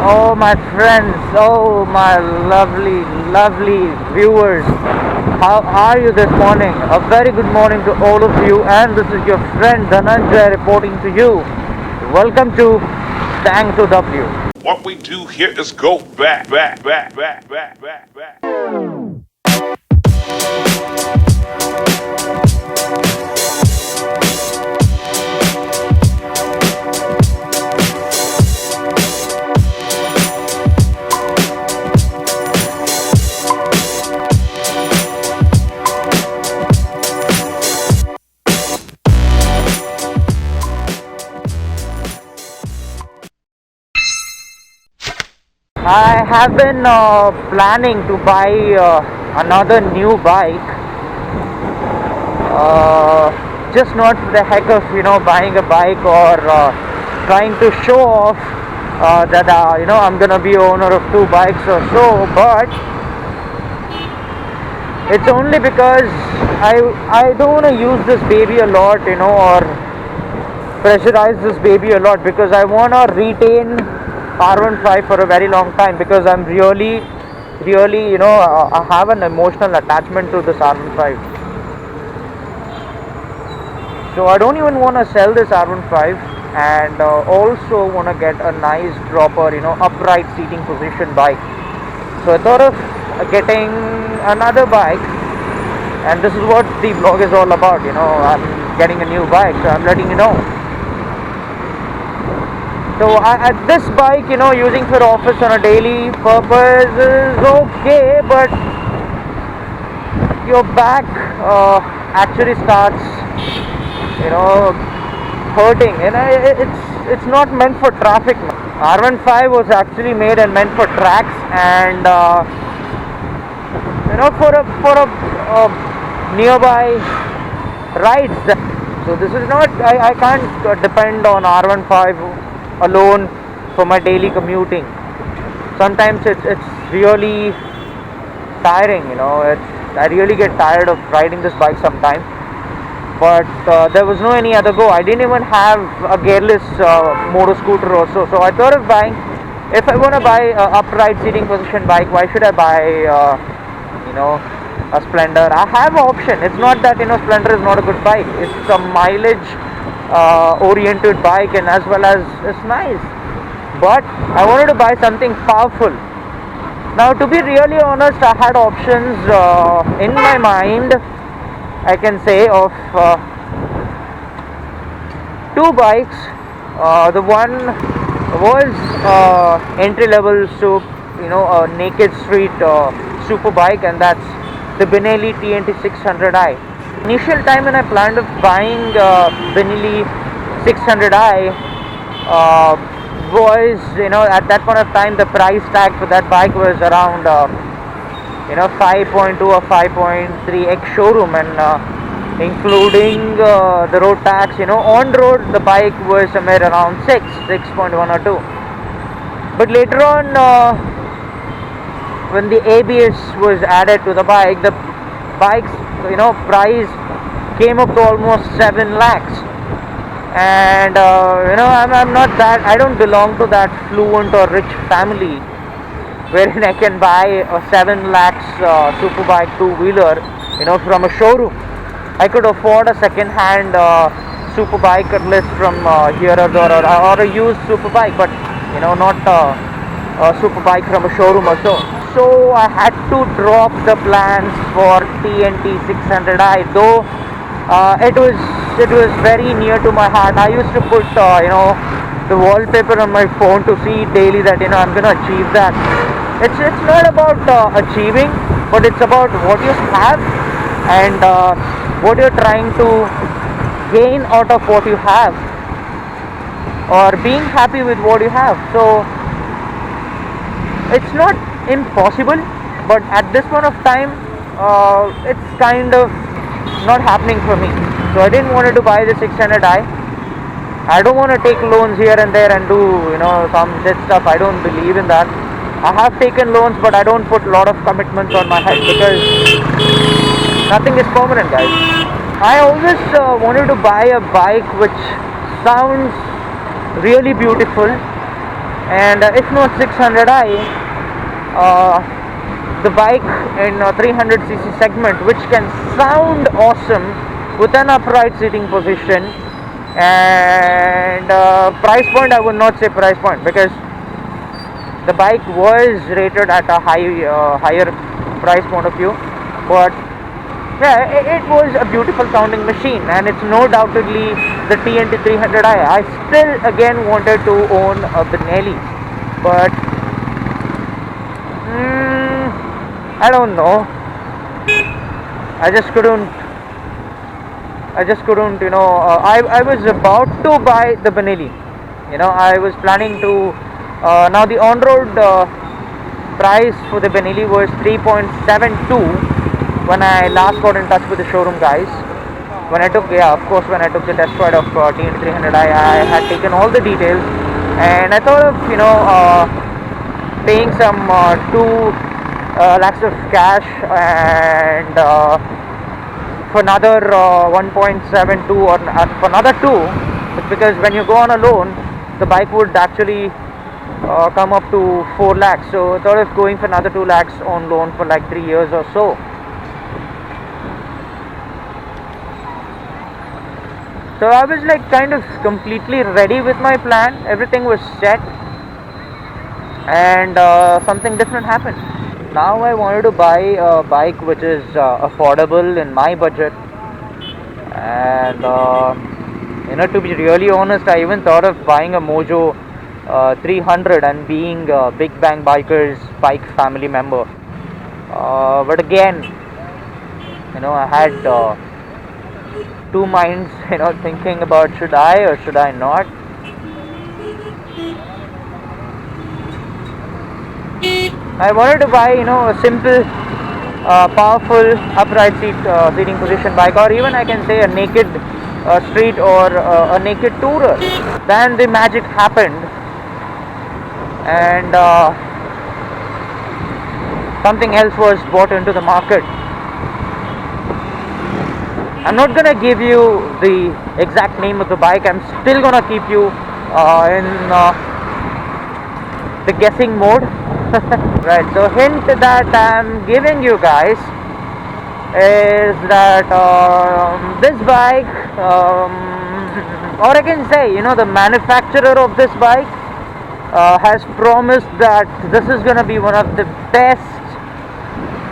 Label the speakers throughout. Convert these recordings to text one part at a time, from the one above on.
Speaker 1: Oh, my friends, oh, my lovely, lovely viewers. How are you this morning? A very good morning to all of you, and this is your friend Dhananjay reporting to you. Welcome to Stang to W.
Speaker 2: What we do here is go back.
Speaker 1: I have been planning to buy another new bike. Just not for the heck of buying a bike or trying to show off that I'm gonna be owner of two bikes or so, but it's only because I don't want to use this baby a lot, or pressurize this baby a lot, because I want to retain R15 for a very long time, because I'm really I have an emotional attachment to this R15. So I don't even want to sell this R15, and also want to get a nice proper upright seating position bike. So I thought of getting another bike, and this is what the vlog is all about. I'm getting a new bike, so I'm letting you know. So this bike, using for office on a daily purpose is okay, but your back actually starts, hurting. It's not meant for traffic. R15 was actually made and meant for tracks, and for a nearby rides. So this is not. I can't depend on R15 alone for my daily commuting. Sometimes it's really tiring. I really get tired of riding this bike sometimes. But there was no any other go. I didn't even have a gearless motor scooter also. So I thought of buying. If I want to buy a upright seating position bike, why should I buy a Splendor? I have an option. It's not that Splendor is not a good bike. It's a mileage oriented bike, and as well as it's nice. But I wanted to buy something powerful. Now, to be really honest, I had options in my mind, I can say, of two bikes. The one was entry level, so a naked street super bike, and that's the Benelli TNT 600i. Initial time when I planned of buying Benelli 600i was, at that point of time, the price tag for that bike was around 5.2 or 5.3 ex showroom, and including the road tax, on road the bike was somewhere around 6.1 or 2. But later on, when the ABS was added to the bike's price came up to almost 7 lakhs. And I'm not that, I don't belong to that fluent or rich family wherein I can buy a 7 lakhs super bike two-wheeler from a showroom. I could afford a second hand super bike at least from here or there, or a used super bike, but not a super bike from a showroom or so. So I had to drop the plans for TNT 600i, though it was very near to my heart. I used to put the wallpaper on my phone to see daily that I'm gonna achieve that. It's not about achieving, but it's about what you have, and what you're trying to gain out of what you have, or being happy with what you have. So it's not impossible, but at this point of time it's kind of not happening for me. So I didn't want to buy the 600i. I don't want to take loans here and there and do some debt stuff. I don't believe in that. I have taken loans, but I don't put a lot of commitments on my head, because nothing is permanent, guys. I always wanted to buy a bike which sounds really beautiful, and if not 600i, the bike in 300cc segment, which can sound awesome with an upright seating position, and price point, I would not say price point, because the bike was rated at a higher price point of view, but yeah, it was a beautiful sounding machine, and it's no doubtedly the TNT 300i. I still again wanted to own a Benelli, but I don't know. I just couldn't. I was about to buy the Benelli. I was planning to. Now the on-road price for the Benelli was 3.72 when I last got in touch with the showroom guys. When I took the test ride of TNT 300i, I had taken all the details, and I thought of paying some 2 lakhs of cash, and for another 1.72, or for another 2, because when you go on a loan, the bike would actually come up to 4 lakhs. So I thought of going for another 2 lakhs on loan for like 3 years or so. So I was like kind of completely ready with my plan. Everything was set, and something different happened. Now I wanted to buy a bike which is affordable in my budget, and to be really honest, I even thought of buying a Mojo 300 and being a Big Bang Bikers bike family member. But again, I had two minds, thinking about should I or should I not. I wanted to buy, a simple, powerful upright seating position bike, or even I can say a naked street or a naked tourer. Then the magic happened, and something else was brought into the market. I'm not gonna give you the exact name of the bike. I'm still gonna keep you in the guessing mode. Right, so hint that I'm giving you guys is that this bike, or I can say, the manufacturer of this bike has promised that this is gonna be one of the best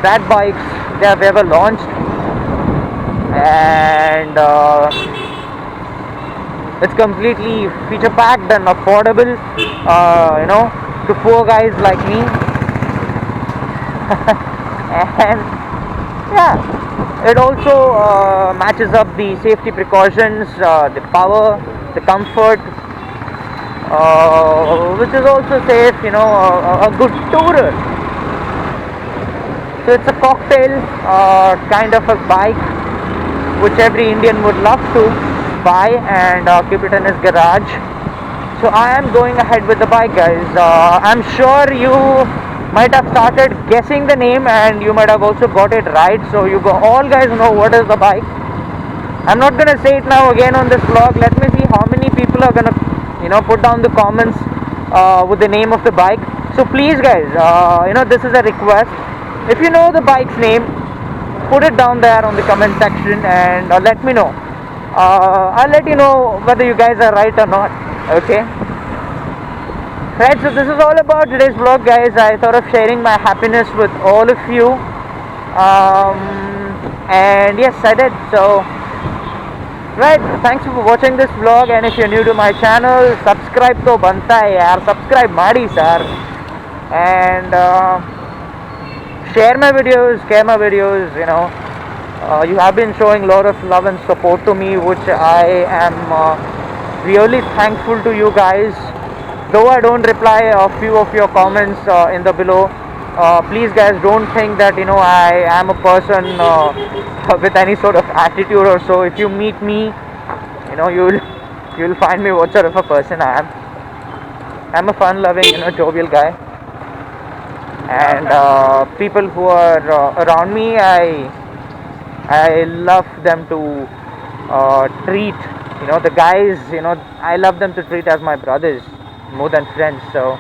Speaker 1: bad bikes they have ever launched, and it's completely feature packed and affordable, to poor guys like me. And yeah, it also matches up the safety precautions, the power, the comfort, which is also safe, a good tourer. So it's a cocktail kind of a bike which every Indian would love to buy and keep it in his garage. So I am going ahead with the bike, guys. I'm sure you might have started guessing the name, and you might have also got it right. So you all guys know what is the bike. I'm not gonna say it now again on this vlog. Let me see how many people are gonna put down the comments with the name of the bike. So please, guys, this is a request. If you know the bike's name, put it down there on the comment section, and let me know. I'll let you know whether you guys are right or not. Okay. Right, so this is all about today's vlog, guys. I thought of sharing my happiness with all of you, and yes, I did. So right, thanks for watching this vlog, and if you're new to my channel, subscribe to banta hai yaar, subscribe maadi sir, and share my videos, you have been showing a lot of love and support to me, which I am really thankful to you guys. Though I don't reply a few of your comments in the below, please guys don't think that I am a person with any sort of attitude or so. If you meet me, you'll find me what sort of a person I am. I'm a fun-loving, jovial guy, and people who are around me, I love them to treat, the guys, I love them to treat as my brothers. more than friends. So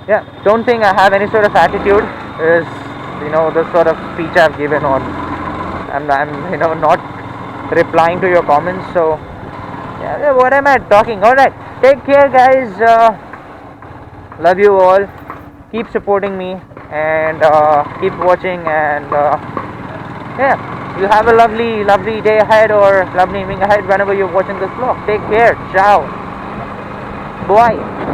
Speaker 1: yeah, don't think I have any sort of attitude. Is the sort of speech I've given on. I'm not replying to your comments. So yeah, what am I talking? All right, take care, guys. Love you all. Keep supporting me and keep watching and yeah, you have a lovely day ahead or lovely evening ahead whenever you're watching this vlog. Take care. Ciao. Bye.